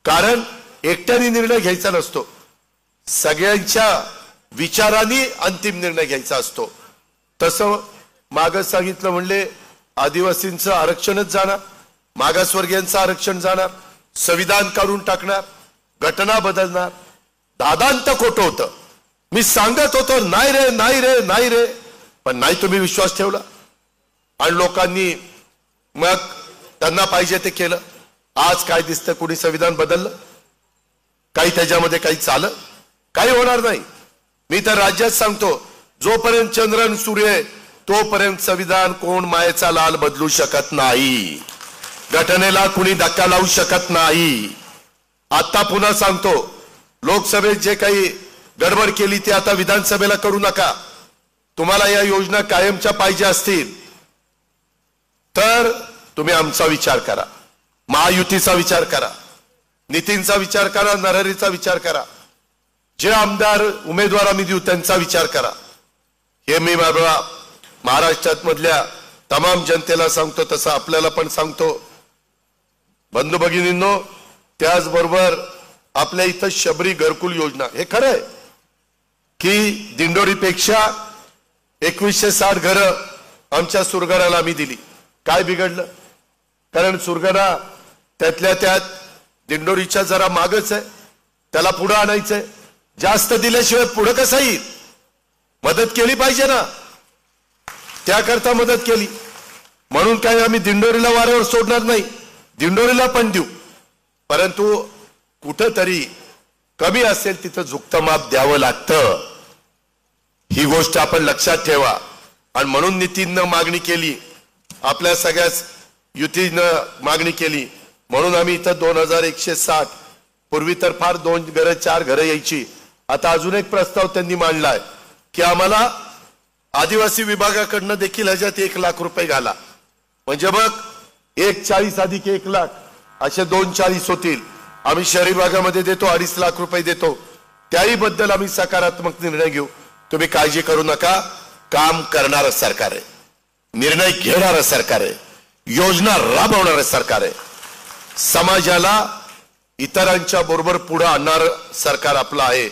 कारण एकट्याने निर्णय घ्यायचा नसतो, सगळ्यांच्या विचारांनी अंतिम निर्णय घ्यायचा असतो. तसं मागं सांगितलं म्हणले आदिवासींचं आरक्षणच जाणार, मागासवर्गीयांचं आरक्षण जाणार, संविधान काढून टाकणार, घटना बदलणार. दादांत खोटं होतं. मी सांगत होतो नाही रे नाही रे नाही रे, पण नाही तुम्ही विश्वास ठेवला आणि लोकांनी मग त्यांना पाहिजे ते केलं. आज काय दिसतं, कुणी संविधान बदललं? काही त्याच्यामध्ये काही चालं? काही होणार नाही. मी तर राज्यात सांगतो, जोपर्यंत चंद्रन सूर्य आहे तोपर्यंत संविधान कोण मायेचा लाल बदलू शकत नाही, घटनेला कुणी धक्का लावू शकत नाही. आता पुन्हा सांगतो, लोकसभेत जे काही गडबड केली ती आता विधानसभेला करू नका. तुम्हाला या योजना कायमच्या पाहिजे असतील तर तुम्ही आमचा विचार करा, महायुतीचा विचार करा, नितीनचा विचार करा, नरहरीचा विचार करा, जे आमदार उमेदवार आम्ही देऊ त्यांचा विचार करा. हे मी माझ्या महाराष्ट्रात मधल्या तमाम जनतेला सांगतो, तसं आपल्याला पण सांगतो. बंधू भगिनींनो, त्याचबरोबर आपल्या इथं शबरी घरकुल योजना, हे खरं आहे की दिंडोरीपेक्षा 2160 घरं आमच्या सुरगाराला आम्ही दिली. काय बिघडलं? कारण सुरगारा त्यातल्या त्यात दिंडोरीच्या जरा मागच आहे, त्याला पुढे आणायचंय. जास्त दिल्याशिवाय पुढे कसं येईल? मदत केली पाहिजे ना, त्याकरता मदत केली. म्हणून काय आम्ही दिंडोरीला वाऱ्यावर सोडणार नाही, दिंडोरीला पण देऊ, परंतु कुठंतरी कमी असेल तिथं झुकतं माप द्यावं लागतं. ही गोष्ट आपण लक्षात ठेवा. आणि म्हणून नितीननं मागणी केली, आपल्या सगळ्याच युतीनं मागणी केली. म्हणून आम्ही इथं 2160, पूर्वी तर फार 2 घरं 4 घरं यायची. आता अजून एक प्रस्ताव त्यांनी मांडलाय की आम्हाला आदिवासी विभागाकडनं देखील ह्याच्यात 1 लाख रुपये घाला. म्हणजे मग 140 अधिक 1 लाख असे 240 होतील. आम्ही शहरी भागामध्ये देतो 2.5 लाख रुपये देतो. त्याही बद्दल आम्ही सकारात्मक निर्णय घेऊ. तुम्ही काळजी करू नका. काम करणारं सरकार आहे, निर्णय घेणारं सरकार आहे, योजना राबवणारं सरकार आहे, समाजाला इतरांच्या बरोबर पुढे आणणारं सरकार आपलं आहे.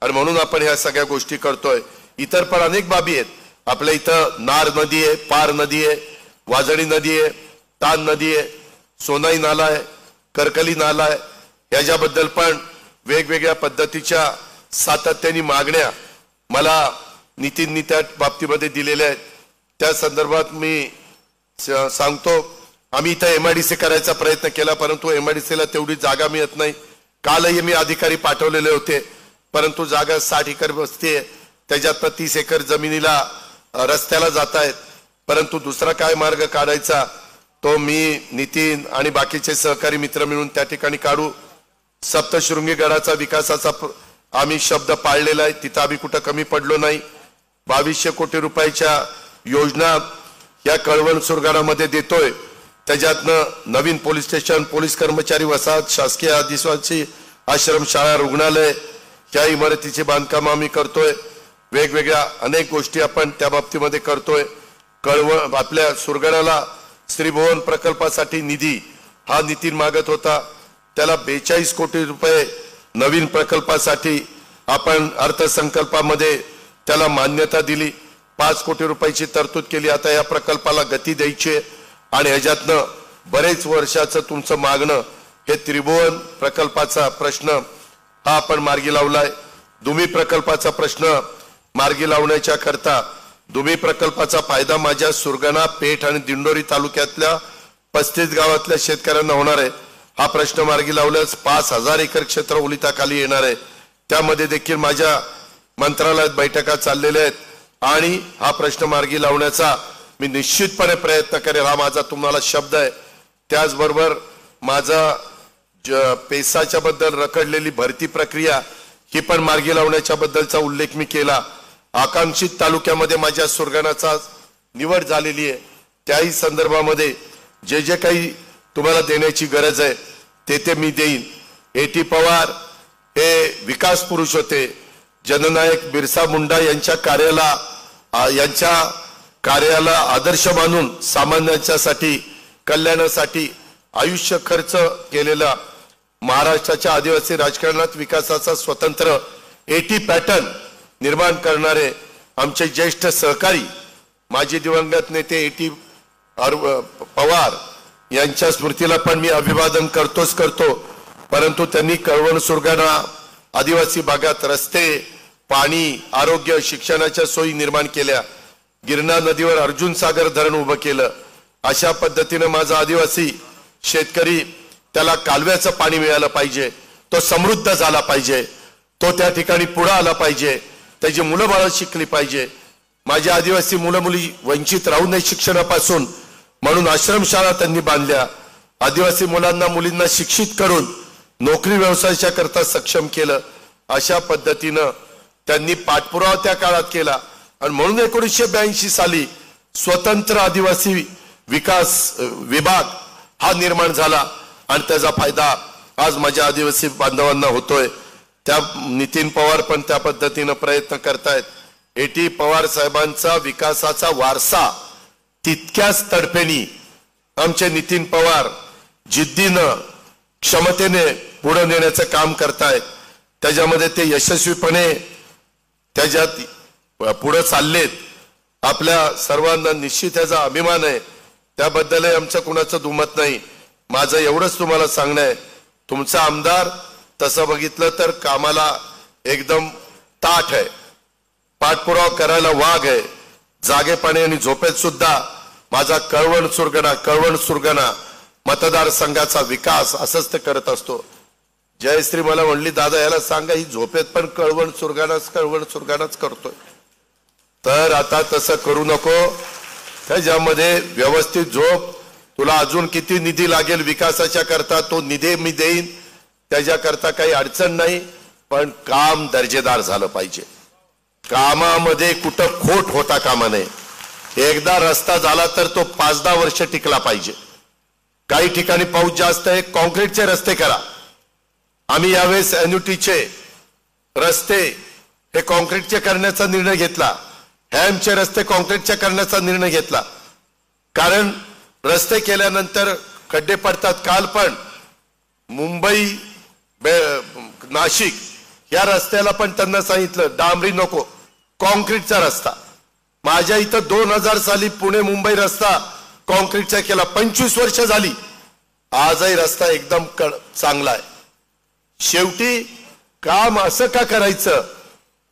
आणि म्हणून आपण ह्या सगळ्या गोष्टी करतोय. इतर पण अनेक बाबी आहेत. आपल्या इथं नार नदी आहे, पार नदी आहे, वाजणी नदी आहे, तान नदी आहे, सोनाई नाला आहे, करकली नाला आहे. याच्याबद्दल पण वेगवेगळ्या पद्धतीच्या सातत्याने मागण्या मला नितीननी त्या बाबतीमध्ये दिलेल्या आहेत. त्या संदर्भात मी सांगतो, आम्ही इथं MIDC करायचा प्रयत्न केला, परंतु MIDCला तेवढी जागा मिळत नाही. कालही मी अधिकारी पाठवलेले होते, परंतु जागा 60 एकर बसते, त्याच्यातनं 30 एकर जमिनीला रस्त्याला जात आहेत. परंतु दुसरा काय मार्ग काढायचा तो मी, नितीन आणि बाकीचे सहकारी मित्र मिळून त्या ठिकाणी काढू. सप्तशृंगी गडाचा विकासाचा आम्ही शब्द पाळलेला आहे, तिथं आम्ही कुठं कमी पडलो नाही. 2200 कोटी रुपयाच्या योजना या कळवण सुरगाणामध्ये देतोय. त्याच्यातनं नवीन पोलीस स्टेशन, पोलीस कर्मचारी वसाहत, शासकीय आदिवासी आश्रमशाळा, रुग्णालय या इमारतीचे बांधकाम आम्ही करतोय. वेगवेगळ्या अनेक गोष्टी आपण त्या बाबतीमध्ये करतोय. कळवण आपल्या सुरगाणाला श्रीभुवन प्रकल्पासाठी निधी हा नितीन मागत होता, त्याला 42 कोटी रुपये नवीन प्रकल्पासाठी आपण अर्थसंकल्पामध्ये त्याला मान्यता दिली. 5 कोटी रुपयाची तरतूद केली. आता या प्रकल्पाला गती द्यायची आणि ह्याच्यातनं बरेच वर्षाचं तुमचं मागणं हे त्रिभुवन प्रकल्पाचा प्रश्न हा आपण मार्गी लावलाय. दुमी प्रकल्पाचा प्रश्न मार्गी लावण्याच्या करता दुमी प्रकल्पाचा फायदा माझ्या सुरगाणा, पेठ आणि दिंडोरी तालुक्यातल्या 35 गावातल्या शेतकऱ्यांना होणार आहे. हा प्रश्न मार्गी लावल्यास 5000 एकर क्षेत्र ओलिताखाली येणार आहे. त्यामध्ये देखील माझ्या मंत्रालयात बैठका चाललेल्या आहेत आणि हा प्रश्न मार्गी लावण्याचा मी निश्चितपणे प्रयत्न करेल, हा माझा तुम्हाला शब्द आहे. त्याचबरोबर माझा पेसाच्या बद्दल रखडलेली भरती प्रक्रिया ही पण मार्गी लावण्याच्या बद्दलचा उल्लेख मी केला. आकांक्षित तालुक्यामध्ये माझ्या सुरगाणाचा निवड झालेली आहे. त्याही संदर्भामध्ये जे जे काही तुम्हाला देण्याची गरज आहे ते मी देईन. A.T. पवार हे विकास पुरुष होते. जननायक बिरसा मुंडा यांच्या कार्याला आदर्श मानून सामान्यांच्यासाठी कल्याणासाठी आयुष्य खर्च केलेला, महाराष्ट्राच्या आदिवासी राजकारणात विकासाचा स्वतंत्र A.T. पॅटर्न निर्माण करणारे आमचे ज्येष्ठ सहकारी माजी दिवंगत नेते A.T. पवार यांच्या स्मृतीला पण मी अभिवादन करतो. परंतु त्यांनी कळवण सुरगाणा आदिवासी भागात रस्ते, पाणी, आरोग्य, शिक्षणाच्या सोयी निर्माण केल्या. गिरणा नदीवर अर्जुन सागर धरण उभं केलं. अशा पद्धतीने माझा आदिवासी शेतकरी त्याला कालव्याचं पाणी मिळालं पाहिजे, तो समृद्ध झाला पाहिजे, तो त्या ठिकाणी पुढे आला पाहिजे, त्याची मुलं बाळ शिकली पाहिजे. माझे आदिवासी मुलं मुली वंचित राहू नये शिक्षणापासून, म्हणून आश्रमशाळा त्यांनी बांधल्या. आदिवासी मुलांना मुलींना शिक्षित करून नोकरी व्यवसायाच्या करता सक्षम केलं. अशा पद्धतीनं त्यांनी पाठपुरावा त्या काळात केला आणि म्हणून 1982 साली स्वतंत्र आदिवासी विकास विभाग हा निर्माण झाला आणि त्याचा फायदा आज माझ्या आदिवासी बांधवांना होतोय. त्या नितीन पवार पण त्या पद्धतीनं प्रयत्न करतायत. A.T. पवार साहेबांचा विकासाचा वारसा तितक्याच तडफेनी आमचे नितीन पवार जिद्दीनं क्षमतेने पुढे नेण्याचं काम करतायत. त्याच्यामध्ये ते यशस्वीपणे त्याच्यात पुढे चाललेत. आपल्या सर्वांना निश्चित त्याचा अभिमान आहे, त्याबद्दलही आमचं कुणाचं दुमत नाही. माझं एवढंच तुम्हाला सांगणं आहे, तुमचा आमदार तसं बघितलं तर कामाला एकदम ताठ आहे, पाठपुरावा करायला वाघ आहे, जागेपणे आणि झोपेत सुद्धा माझा कळवण सुरगणा मतदारसंघाचा विकास असंच ते करत असतो. जयश्री मला म्हणली, दादा याला सांगा ही झोपेत पण कळवण सुरगाणाच करतोय. तर आता तसं करू नको, त्याच्यामध्ये व्यवस्थित झोप. तुला अजून किती निधी लागेल विकासाच्या करता तो निधी मी देईन, त्याच्याकरता काही अडचण नाही, पण काम दर्जेदार झालं पाहिजे. कामामध्ये कुठं खोट होता कामा नये. एकदा रस्ता झाला तर तो 5-10 वर्ष टिकला पाहिजे. काही ठिकाणी पाऊस जास्त आहे, कॉन्क्रीटचे रस्ते करा. आम्ही यावेळेस एन्युटीचे रस्ते हे कॉन्क्रीटचे करण्याचा निर्णय घेतला, हॅमचे रस्ते कॉन्क्रीटचे करण्याचा निर्णय घेतला. कारण रस्ते केल्यानंतर खड्डे पडतात. काल पण मुंबई नाशिक या रस्त्याला पण त्यांना सांगितलं डांबरी नको, कॉन्क्रीटचा रस्ता. माझ्या इथं 2000 साली पुणे मुंबई रस्ता कॉन्क्रीटचा केला, 25 वर्ष झाली, आजही रस्ता एकदम चांगला आहे. शेवटी काम असं का करायचं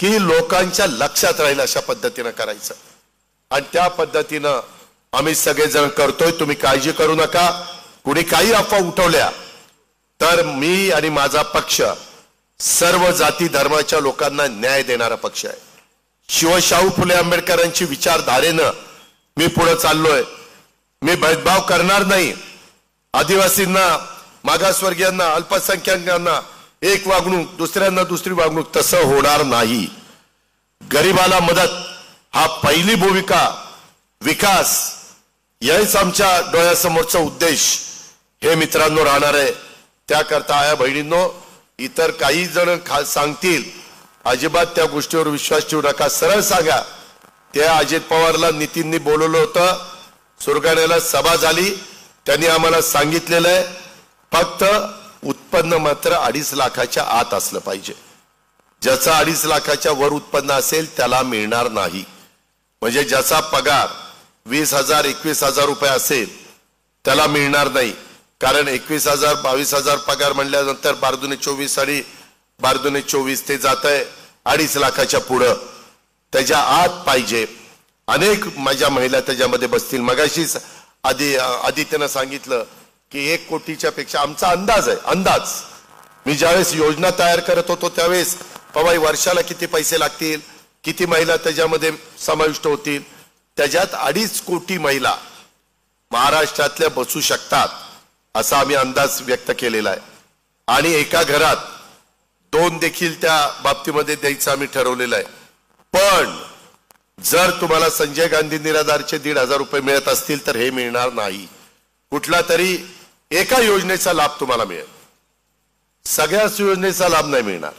की लोकांच्या लक्षात राहील अशा पद्धतीनं करायचं, आणि त्या पद्धतीनं आम्ही सगळेजण करतोय. तुम्ही काळजी करू नका. कुणी काही अफवा उठवल्या तर मी आणि माझा पक्ष सर्व जाती धर्माच्या लोकांना न्याय देणारा पक्ष आहे. शिवशाहू फुले आंबेडकरांची विचारधारेनं मी पुढे चाललोय. मी भेदभाव करणार नाही. आदिवासींना, मागासवर्गीयांना, अल्पसंख्याकांना एक वागणूक, दुसऱ्यांना दुसरी वागणूक, तसं होणार नाही. गरीबाला मदत हा पहिली भूमिका, विकास याच आमच्या डोळ्यासमोरचा उद्देश हे मित्रांनो राहणार आहे. त्याकरता आया बहिणींनो, इतर काही जण सांगतील अजिबात त्या गोष्टीवर विश्वास ठेवू नका. सरळ सांगा. त्या अजित पवारला नितीननी बोलवलं होतं, सुरगाण्याला सभा झाली, त्यांनी आम्हाला सांगितलेलं आहे फक्त उत्पन्न मात्र 2.5 लाखाच्या आत असलं पाहिजे. ज्याचा 2.5 लाखाच्या वर उत्पन्न असेल त्याला मिळणार नाही. म्हणजे ज्याचा पगार 20,000 21,000 रुपये असेल त्याला मिळणार नाही. कारण 21,000 22,000 पगार म्हणल्यानंतर 12×24 आणि 12×24 ते जात आहे 2.5 लाखाच्या पुढं. त्याच्या आत पाहिजे. अनेक माझ्या महिला त्याच्यामध्ये बसतील. मगाशीच आदित्यनं सांगितलं की 1 कोटीच्या पेक्षा आमचा अंदाज आहे. अंदाज मी ज्यावेळेस योजना तयार करत होतो त्यावेळेस पवाई वर्षाला किती पैसे लागतील, किती महिला त्याच्यामध्ये समाविष्ट होतील, त्याच्यात 2.5 कोटी महिला महाराष्ट्रातल्या बसू शकतात असा आम्ही अंदाज व्यक्त केलेला आहे. आणि एका घरात 2 देखील त्या बाबतीमध्ये द्यायचं आम्ही ठरवलेलं आहे. पण जर तुम्हाला संजय गांधी निराधारचे 1,500 रुपये मिळत असतील तर हे मिळणार नाही. कुठला तरी एका योजनेचा लाभ तुम्हाला मिळेल, सगळ्याच योजनेचा लाभ नाही मिळणार.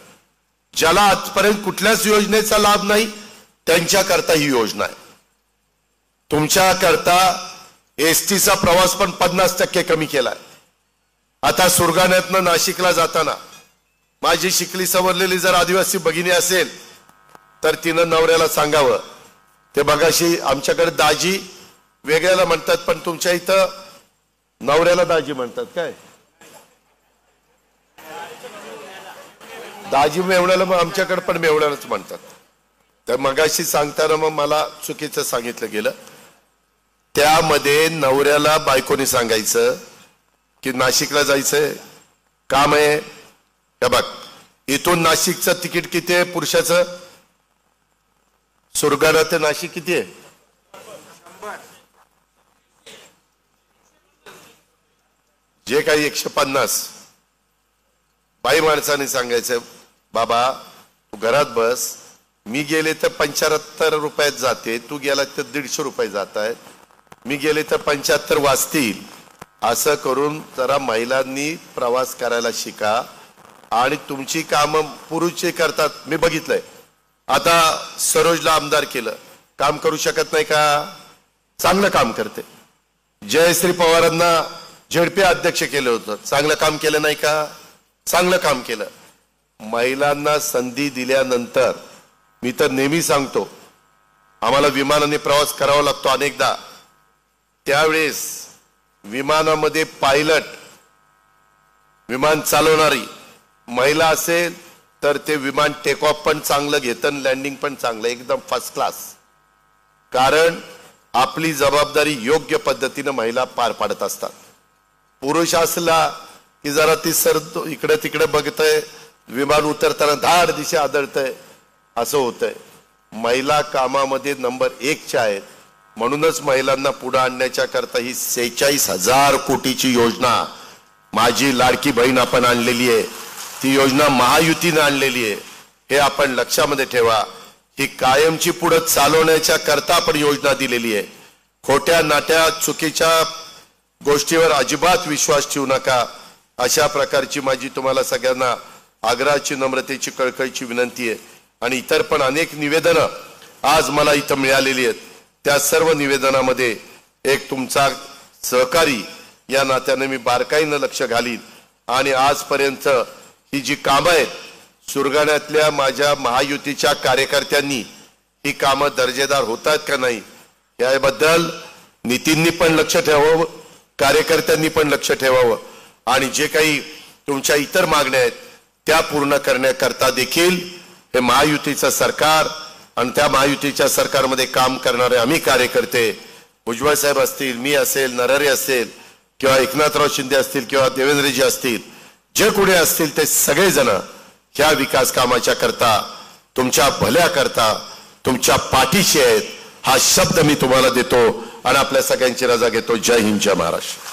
ज्याला आजपर्यंत कुठल्याच योजनेचा लाभ नाही त्यांच्याकरता ही योजना आहे. तुमच्याकरता एसटीचा प्रवास पण 50% कमी केलाय. आता सुरगाण्यातनं नाशिकला जाताना माझी शिकली सवरलेली जर आदिवासी भगिनी असेल तर तिनं नवऱ्याला सांगावं, ते बघाशी आमच्याकडे दाजी वेगळ्याला म्हणतात पण तुमच्या इथं नवऱ्याला दाजी म्हणतात काय? दाजी मेवण्याला मग आमच्याकडे पण मेवण्यालाच म्हणतात. तर मगाशी सांगताना मग मला चुकीचं सांगितलं गेलं. त्यामध्ये नवऱ्याला बायकोनी सांगायचं की नाशिकला जायचंय, काम आहे. हे बघ, इथून नाशिकचं तिकीट किती आहे पुरुषाचं? सुरगाणा ते नाशिक किती आहे? 100. जे काही 150. बाई माणसाने सांगायचं, बाबा तू घरात बस, मी गेले तर 75 रुपयात जाते, तू गेला तर 150 रुपये जात आहेत, मी गेले तर 75 वाचतील. असं करून जरा महिलांनी प्रवास करायला शिका. आणि तुमची कामं पुरुष करतात, मी बघितलंय. आता सरोजला आमदार केलं, काम करू शकत नाही का? चांगलं काम करते. जयश्री पवारांना झेडपी अध्यक्ष केलं होतं, चांगलं काम केलं नाही का? चांगलं काम केलं. महिलांना संधी दिल्यानंतर मी तर नेहमी सांगतो, आम्हाला विमानाने प्रवास करावा लागतो अनेकदा. त्यावेळेस विमानामध्ये पायलट, विमान चालवणारी महिला असेल तर ते विमान टेक ऑफ पण चांगलं घेतं, लँडिंग पण चांगलं, एकदम फर्स्ट क्लास. कारण आपली जबाबदारी योग्य पद्धतीने महिला पार पाडत असतात. पुरुष असला की जरा ती इकडे तिकडे बघतय, विमान उतरताना धाड दिशा आदळतय, असं होतंय. महिला कामामध्ये नंबर 1च्या आहेत. म्हणूनच महिलांना पुढे आणण्याच्या करता ही 46,000 कोटीची योजना माझी लाडकी बहीण आपण आणलेली आहे. ती योजना महायुतीने आणलेली आहे, हे आपण लक्षामध्ये ठेवा. ही कायमची पुढे चालवण्याच्या करता आपण योजना दिलेली आहे. खोट्या नाट्या चुकीच्या गोष्टीवर अजिबात विश्वास ठेवू नका. अशा प्रकारची माझी तुम्हाला सगळ्यांना आग्रहाची, नम्रतेची, कळकळीची विनंती आहे. आणि इतर पण अनेक निवेदनं आज मला इथं मिळालेली आहेत. त्या सर्व निवेदनामध्ये एक तुमचा सहकारी या नात्याने मी बारकाईनं लक्ष घालीन. आणि आजपर्यंत ही जी कामं आहेत, सुरगाण्यातल्या माझ्या महायुतीच्या कार्यकर्त्यांनी ही कामं दर्जेदार होतात का नाही याबद्दल नितीननी पण लक्ष ठेवावं, कार्यकर्त्यांनी पण लक्ष ठेवावं. आणि जे काही तुमच्या इतर मागण्या आहेत त्या पूर्ण करण्याकरता देखील हे महायुतीचं सरकार आणि त्या महायुतीच्या सरकारमध्ये काम करणारे आम्ही कार्यकर्ते, भुजबळ साहेब असतील, मी असेल, नरहरे असेल, किंवा एकनाथराव शिंदे असतील, किंवा देवेंद्रजी असतील, जे कुठे असतील ते सगळेजण ह्या विकास कामाच्या करता, तुमच्या भल्या करता तुमच्या पाठीशी आहेत, हा शब्द मी तुम्हाला देतो आणि आपल्या सगळ्यांची रजा घेतो. जय हिंद, जय महाराष्ट्र.